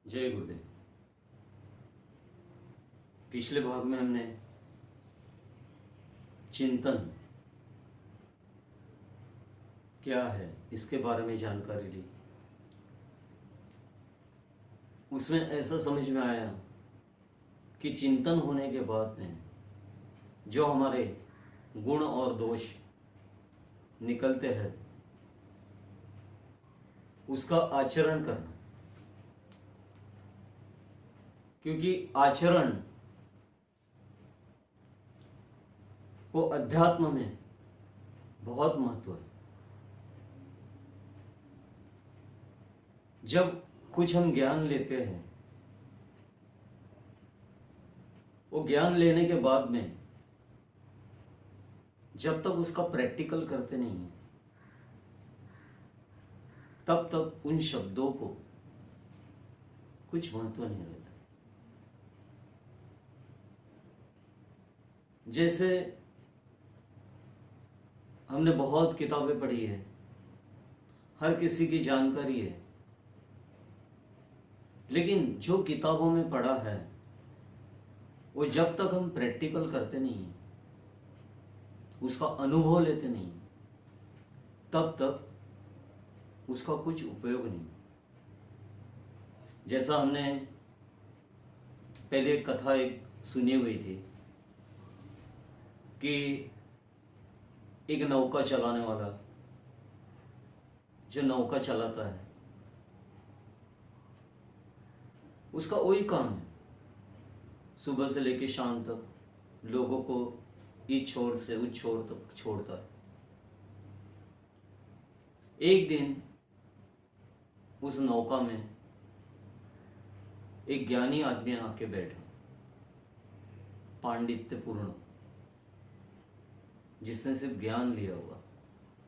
जय गुरुदेव। पिछले भाग में हमने चिंतन क्या है इसके बारे में जानकारी ली। उसमें ऐसा समझ में आया कि चिंतन होने के बाद में जो हमारे गुण और दोष निकलते हैं उसका आचरण करना, क्योंकि आचरण को अध्यात्म में बहुत महत्व है। जब कुछ हम ज्ञान लेते हैं, वो ज्ञान लेने के बाद में जब तक उसका प्रैक्टिकल करते नहीं हैं, तब तक उन शब्दों को कुछ महत्व नहीं रहता। जैसे हमने बहुत किताबें पढ़ी है, हर किसी की जानकारी है, लेकिन जो किताबों में पढ़ा है वो जब तक हम प्रैक्टिकल करते नहीं, उसका अनुभव लेते नहीं, तब तक उसका कुछ उपयोग नहीं। जैसा हमने पहले कथा एक सुनी हुई थी कि एक नौका चलाने वाला जो नौका चलाता है, उसका वही काम है, सुबह से लेकर शाम तक लोगों को इस छोर से उस छोर तक छोड़ता है। एक दिन उस नौका में एक ज्ञानी आदमी आके बैठा, पांडित्यपूर्ण, जिसने सिर्फ ज्ञान लिया हुआ,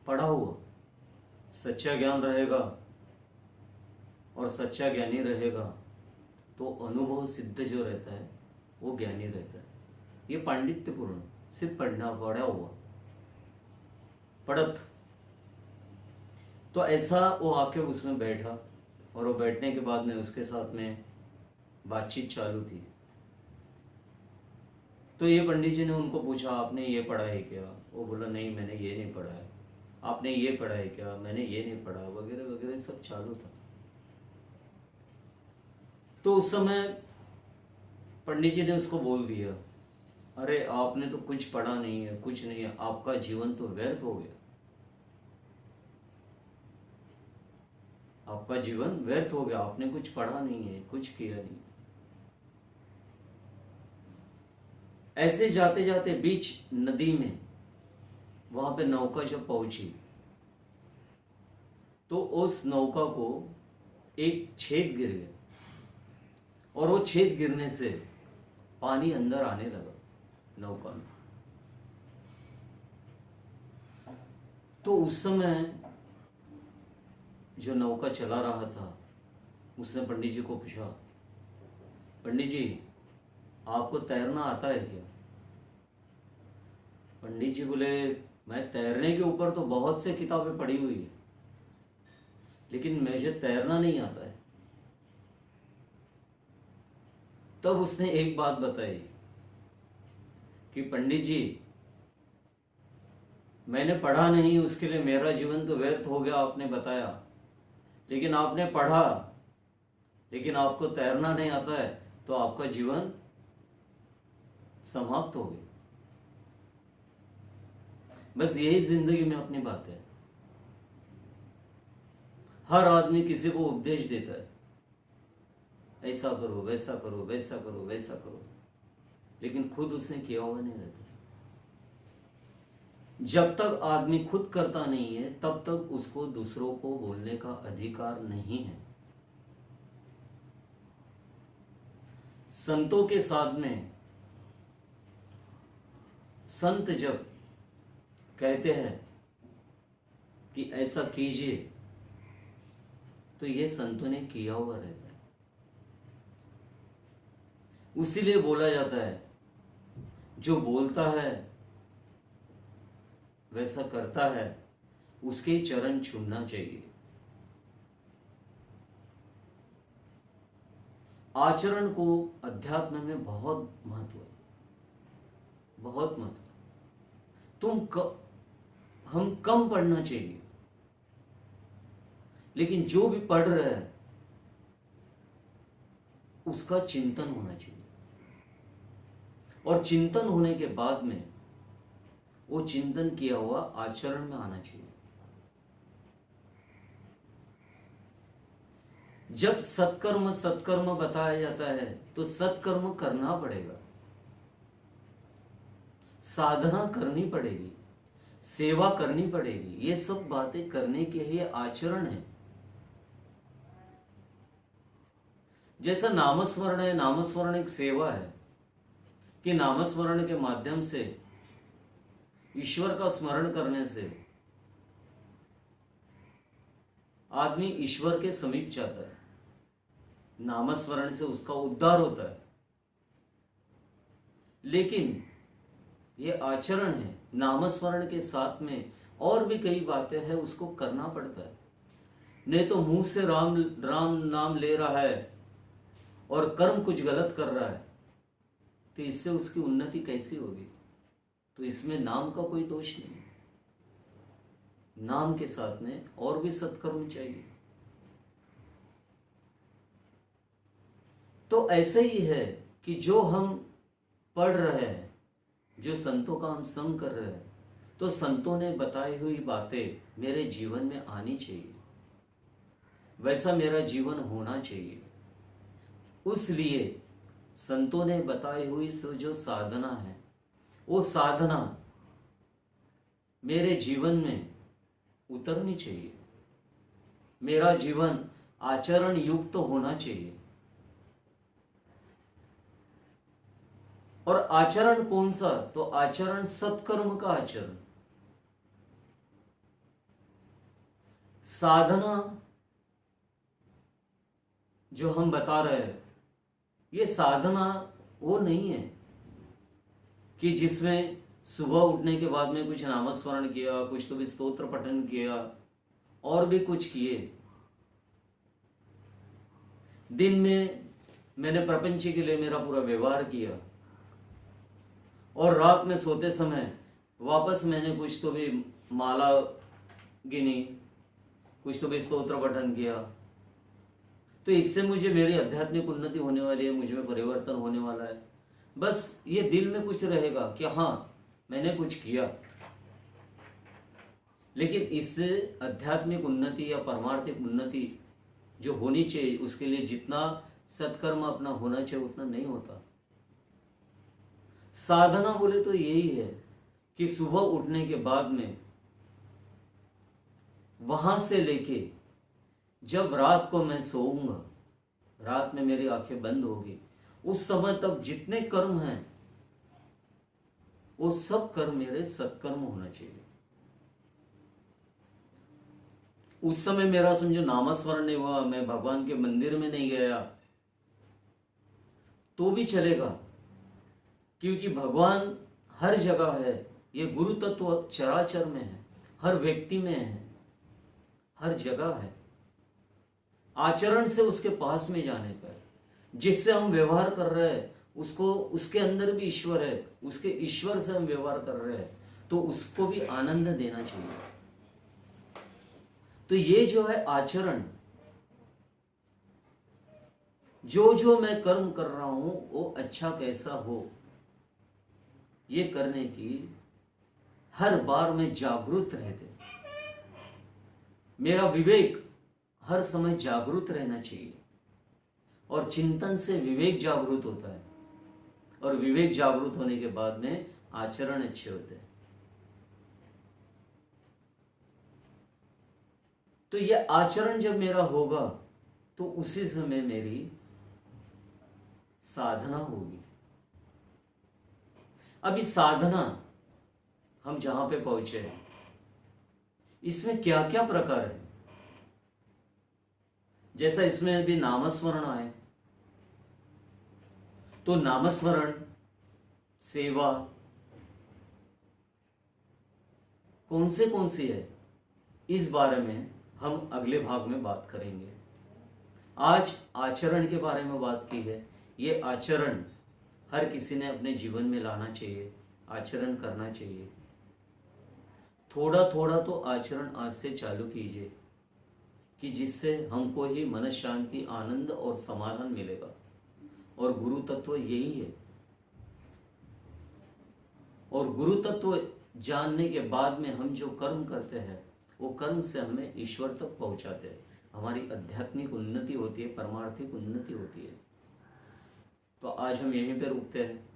पढ़ा हुआ, सच्चा ज्ञान रहेगा और सच्चा ज्ञानी रहेगा तो अनुभव सिद्ध जो रहता है वो ज्ञानी रहता है। ये पांडित्यपूर्ण, सिर्फ पढ़ा हुआ पढ़त। तो ऐसा वो आके उसमें बैठा और वो बैठने के बाद में उसके साथ में बातचीत चालू थी। तो ये पंडित जी ने उनको पूछा, आपने ये पढ़ा है क्या? वो बोला, नहीं मैंने ये नहीं पढ़ा है। आपने ये पढ़ा है क्या? मैंने ये नहीं पढ़ा, वगैरह वगैरह सब चालू था। तो उस समय पंडित जी ने उसको बोल दिया, अरे आपने तो कुछ पढ़ा नहीं है, कुछ नहीं है, आपका जीवन तो व्यर्थ हो गया, आपका जीवन व्यर्थ हो गया, आपने कुछ पढ़ा नहीं है, कुछ किया नहीं। ऐसे जाते जाते बीच नदी में वहां पे नौका जब पहुंची तो उस नौका को एक छेद गिर गया और वो छेद गिरने से पानी अंदर आने लगा नौका में। तो उस समय जो नौका चला रहा था उसने पंडित जी को पूछा, पंडित जी आपको तैरना आता है क्या? पंडित जी बोले, मैं तैरने के ऊपर तो बहुत से किताबें पढ़ी हुई है, लेकिन मुझे तैरना नहीं आता है। तब उसने एक बात बताई कि पंडित जी मैंने पढ़ा नहीं, उसके लिए मेरा जीवन तो व्यर्थ हो गया, आपने बताया, लेकिन आपने पढ़ा लेकिन आपको तैरना नहीं आता है तो आपका जीवन समाप्त हो गया। बस यही जिंदगी में अपनी बात है। हर आदमी किसी को उपदेश देता है, ऐसा करो, वैसा करो, वैसा करो, वैसा करो, लेकिन खुद उसने किया हुआ नहीं रहता। जब तक आदमी खुद करता नहीं है तब तक उसको दूसरों को बोलने का अधिकार नहीं है। संतों के साथ में संत जब कहते हैं कि ऐसा कीजिए तो ये संतों ने किया हुआ रहता है। उसीलिए बोला जाता है, जो बोलता है वैसा करता है उसके चरण छूना चाहिए। आचरण को अध्यात्म में बहुत महत्व है, बहुत महत्व। हम कम पढ़ना चाहिए, लेकिन जो भी पढ़ रहा है उसका चिंतन होना चाहिए, और चिंतन होने के बाद में वो चिंतन किया हुआ आचरण में आना चाहिए। जब सत्कर्म सत्कर्म बताया जाता है तो सत्कर्म करना पड़ेगा, साधना करनी पड़ेगी, सेवा करनी पड़ेगी। ये सब बातें करने के लिए आचरण है। जैसा नामस्मरण है, नामस्मरण एक सेवा है कि नामस्मरण के माध्यम से, ईश्वर का स्मरण करने से आदमी ईश्वर के समीप जाता है, नामस्मरण से उसका उद्धार होता है। लेकिन ये आचरण है, नामस्मरण के साथ में और भी कई बातें हैं, उसको करना पड़ता है। नहीं तो मुंह से राम राम नाम ले रहा है और कर्म कुछ गलत कर रहा है, तो इससे उसकी उन्नति कैसी होगी? तो इसमें नाम का कोई दोष नहीं। नाम के साथ में और भी सत्कर्म चाहिए। तो ऐसे ही है कि जो हम पढ़ रहे हैं, जो संतों का हम संग कर रहे हैं, तो संतों ने बताई हुई बातें मेरे जीवन में आनी चाहिए, वैसा मेरा जीवन होना चाहिए। उसलिए संतों ने बताई हुई जो साधना है, वो साधना मेरे जीवन में उतरनी चाहिए। मेरा जीवन आचरण युक्त तो होना चाहिए। और आचरण कौन सा? तो आचरण सत्कर्म का आचरण। साधना जो हम बता रहे हैं, ये साधना वो नहीं है कि जिसमें सुबह उठने के बाद में कुछ नामस्मरण किया, कुछ तो भी स्तोत्र पठन किया और भी कुछ किए। दिन में मैंने प्रपंच के लिए मेरा पूरा व्यवहार किया, और रात में सोते समय वापस मैंने कुछ तो भी माला गिनी, कुछ तो भी स्तोत्र पठन किया। तो इससे मुझे मेरी आध्यात्मिक उन्नति होने वाली है, मुझ में परिवर्तन होने वाला है। बस ये दिल में कुछ रहेगा कि हाँ मैंने कुछ किया, लेकिन इससे आध्यात्मिक उन्नति या परमार्थिक उन्नति जो होनी चाहिए, उसके लिए जितना सत्कर्म अपना होना चाहिए उतना नहीं होता। साधना बोले तो यही है कि सुबह उठने के बाद में वहां से लेके जब रात को मैं सोऊंगा, रात में मेरी आंखें बंद होगी, उस समय तक जितने कर्म हैं वो सब कर्म मेरे सत्कर्म होना चाहिए। उस समय मेरा समझो नामस्मरण नहीं हुआ, मैं भगवान के मंदिर में नहीं गया, तो भी चलेगा, क्योंकि भगवान हर जगह है। ये गुरु तत्व चराचर में है, हर व्यक्ति में है, हर जगह है। आचरण से उसके पास में जाने का है। जिससे हम व्यवहार कर रहे हैं उसको, उसके अंदर भी ईश्वर है, उसके ईश्वर से हम व्यवहार कर रहे हैं, तो उसको भी आनंद देना चाहिए। तो ये जो है आचरण, जो जो मैं कर्म कर रहा हूं वो अच्छा कैसा हो, ये करने की हर बार में जागरूक रहते। मेरा विवेक हर समय जागरूक रहना चाहिए, और चिंतन से विवेक जागरूक होता है, और विवेक जागरूक होने के बाद में आचरण अच्छे होते हैं। तो ये आचरण जब मेरा होगा तो उसी समय मेरी साधना होगी। अभी साधना हम जहां पे पहुंचे हैं, इसमें क्या क्या प्रकार है? जैसा इसमें भी नामस्मरण आए, तो नामस्मरण, सेवा कौन सी है, इस बारे में हम अगले भाग में बात करेंगे। आज आचरण के बारे में बात की है। ये आचरण हर किसी ने अपने जीवन में लाना चाहिए, आचरण करना चाहिए। थोड़ा थोड़ा तो आचरण आज से चालू कीजिए कि जिससे हमको ही मन शांति, आनंद और समाधान मिलेगा। और गुरु तत्व यही है। और गुरु तत्व जानने के बाद में हम जो कर्म करते हैं वो कर्म से हमें ईश्वर तक पहुंचाते हैं। हमारी आध्यात्मिक उन्नति होती है, परमार्थिक उन्नति होती है। तो आज हम यहीं पे रुकते हैं।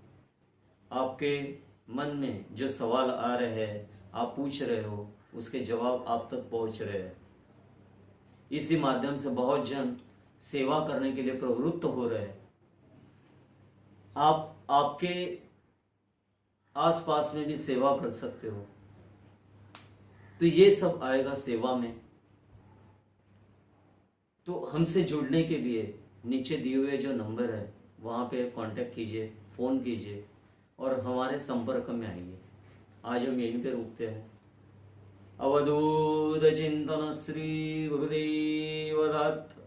आपके मन में जो सवाल आ रहे हैं, आप पूछ रहे हो, उसके जवाब आप तक पहुंच रहे हैं। इसी माध्यम से बहुत जन सेवा करने के लिए प्रवृत्त हो रहे हैं। आप आपके आसपास में भी सेवा कर सकते हो। तो ये सब आएगा सेवा में। तो हमसे जुड़ने के लिए नीचे दिए हुए जो नंबर है वहाँ पे कांटेक्ट कीजिए, फ़ोन कीजिए और हमारे संपर्क में आइए। आज हम यहीं पे रुकते हैं। अवधूत चिंतन श्री गुरुदेव दत्त।